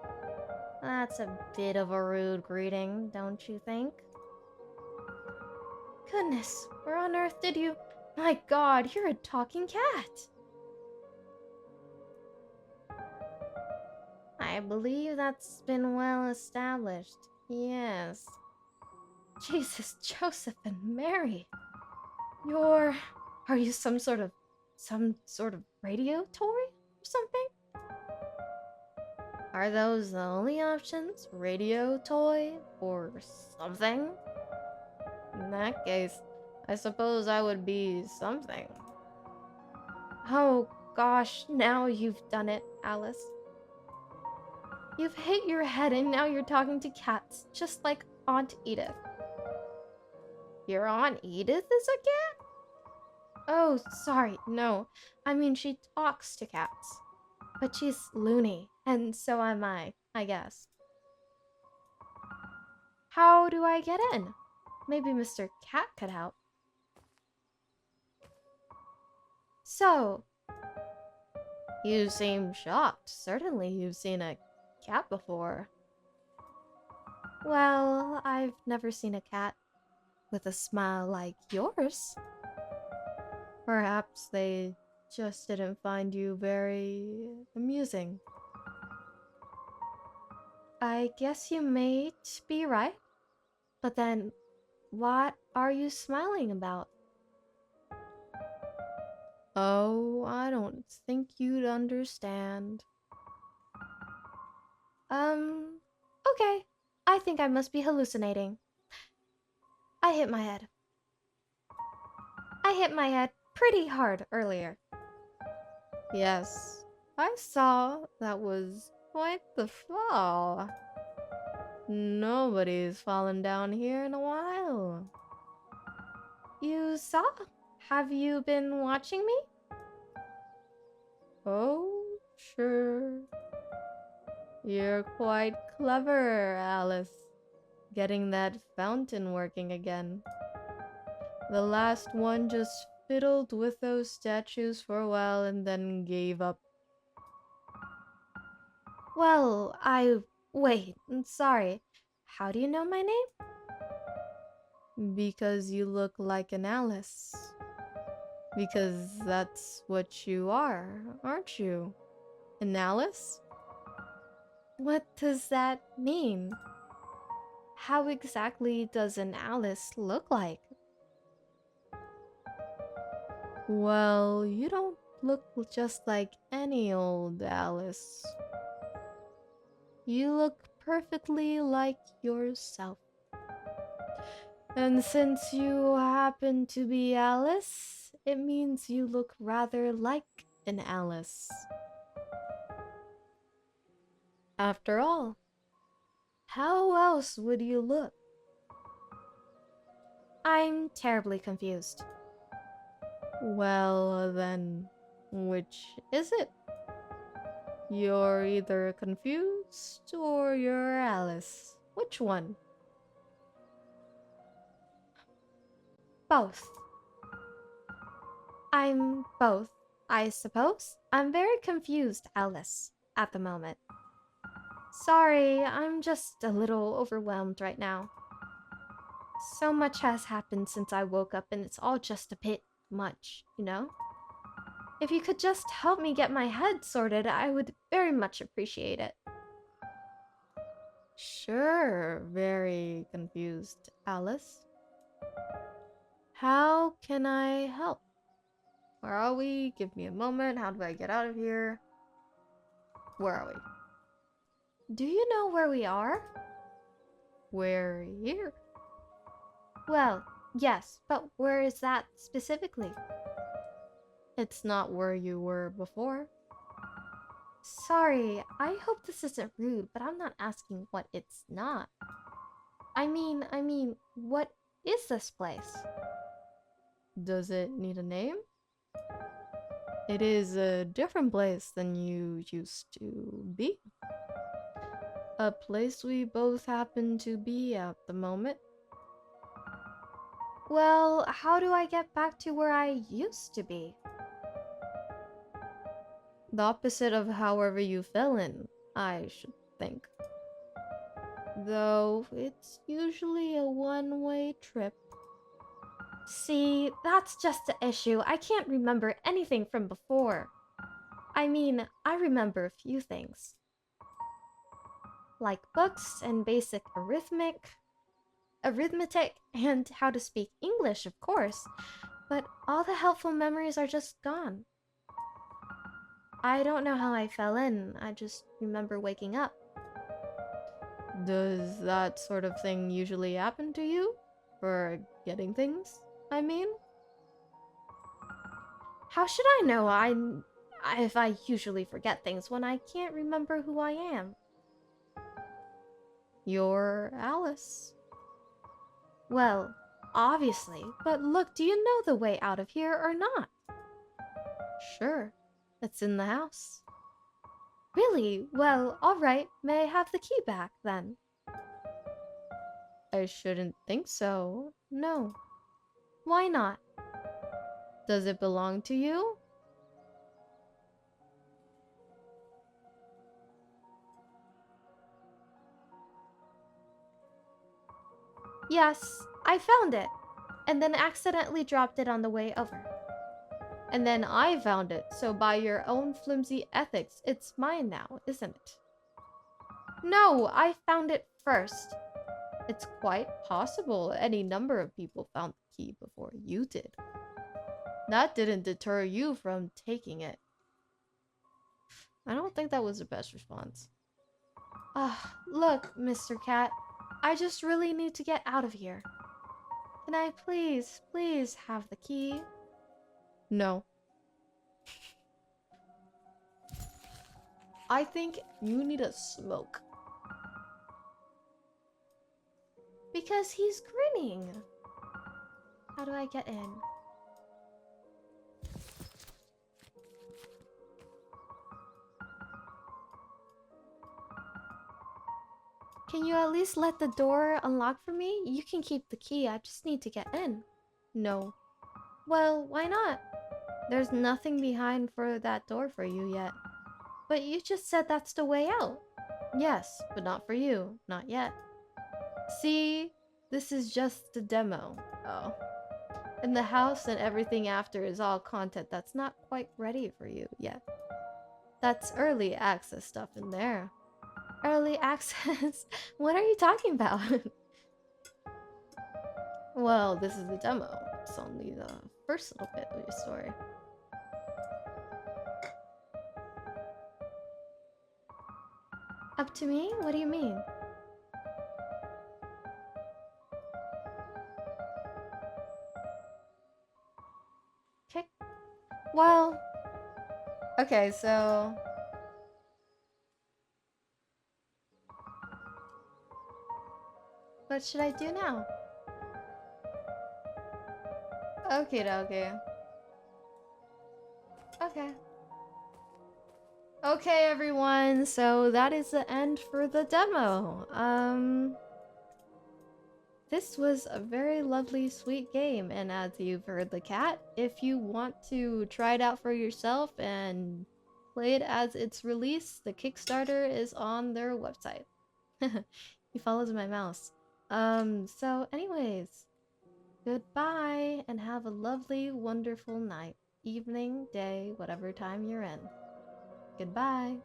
That's a bit of a rude greeting, don't you think? Goodness, where on earth did you... My god, you're a talking cat! I believe that's been well established. Yes. Jesus, Joseph and Mary. Are you some sort of radio toy or something? Are those the only options? Radio toy or something? In that case, I suppose I would be something. Oh gosh, now you've done it, Alice. You've hit your head and now you're talking to cats, just like Aunt Edith. Your Aunt Edith is a cat? Oh, sorry, no. I mean, she talks to cats. But she's loony, and so am I guess. How do I get in? Maybe Mr. Cat could help. So, you seem shocked. Certainly you've seen a cat before. Well, I've never seen a cat with a smile like yours. Perhaps they just didn't find you very amusing. I guess you may be right. But then, what are you smiling about? Oh, I don't think you'd understand. Okay. I think I must be hallucinating. I hit my head. I hit my head pretty hard earlier. Yes, I saw. That was quite the fall. Nobody's fallen down here in a while. You saw? Have you been watching me? Oh, sure. You're quite clever, Alice. Getting that fountain working again. The last one just fiddled with those statues for a while and then gave up. Well, Wait, sorry. How do you know my name? Because you look like an Alice. Because that's what you are, aren't you? An Alice? What does that mean? How exactly does an Alice look like? Well, you don't look just like any old Alice. You look perfectly like yourself. And since you happen to be Alice, it means you look rather like an Alice. After all, how else would you look? I'm terribly confused. Well, then, which is it? You're either confused or you're Alice. Which one? Both. I'm both, I suppose. I'm very confused, Alice, at the moment. Sorry, I'm just a little overwhelmed right now. So much has happened since I woke up and it's all just a bit much, you know? If you could just help me get my head sorted, I would very much appreciate it. Sure, very confused, Alice. How can I help? Where are we? Give me a moment. How do I get out of here? Where are we? Do you know where we are? We're here. Well, yes, but where is that specifically? It's not where you were before. Sorry, I hope this isn't rude, but I'm not asking what it's not. I mean, what is this place? Does it need a name? It is a different place than you used to be. A place we both happen to be at the moment. Well, how do I get back to where I used to be? The opposite of however you fell in, I should think. Though it's usually a one-way trip. See, that's just the issue. I can't remember anything from before. I mean, I remember a few things. Like books and basic arithmetic, and how to speak English, of course. But all the helpful memories are just gone. I don't know how I fell in. I just remember waking up. Does that sort of thing usually happen to you? Forgetting things, I mean? How should I know if I usually forget things when I can't remember who I am? You're Alice. Well, obviously, but look, do you know the way out of here or not? Sure, it's in the house. Really? Well, alright, may I have the key back then? I shouldn't think so, no. Why not? Does it belong to you? Yes, I found it, and then accidentally dropped it on the way over. And then I found it, so by your own flimsy ethics, it's mine now, isn't it? No, I found it first. It's quite possible any number of people found the key before you did. That didn't deter you from taking it. I don't think that was the best response. Look, Mr. Cat, I just really need to get out of here. Can I please have the key? No. I think you need a smoke. Because he's grinning. How do I get in? Can you at least let the door unlock for me? You can keep the key, I just need to get in. No. Well, why not? There's nothing behind for that door for you yet. But you just said that's the way out. Yes, but not for you. Not yet. See? This is just the demo. Oh. And the house and everything after is all content that's not quite ready for you yet. That's early access stuff in there. Early access? What are you talking about? Well, this is the demo. It's only the first little bit of your story. Up to me? What do you mean? Okay. Well... Okay, so... What should I do now? Okay, okay. Okay. Okay, everyone, so that is the end for the demo. This was a very lovely, sweet game, and as you've heard the cat, if you want to try it out for yourself and play it as it's released, the Kickstarter is on their website. He follows my mouse. So anyways, goodbye, and have a lovely, wonderful night, evening, day, whatever time you're in. Goodbye.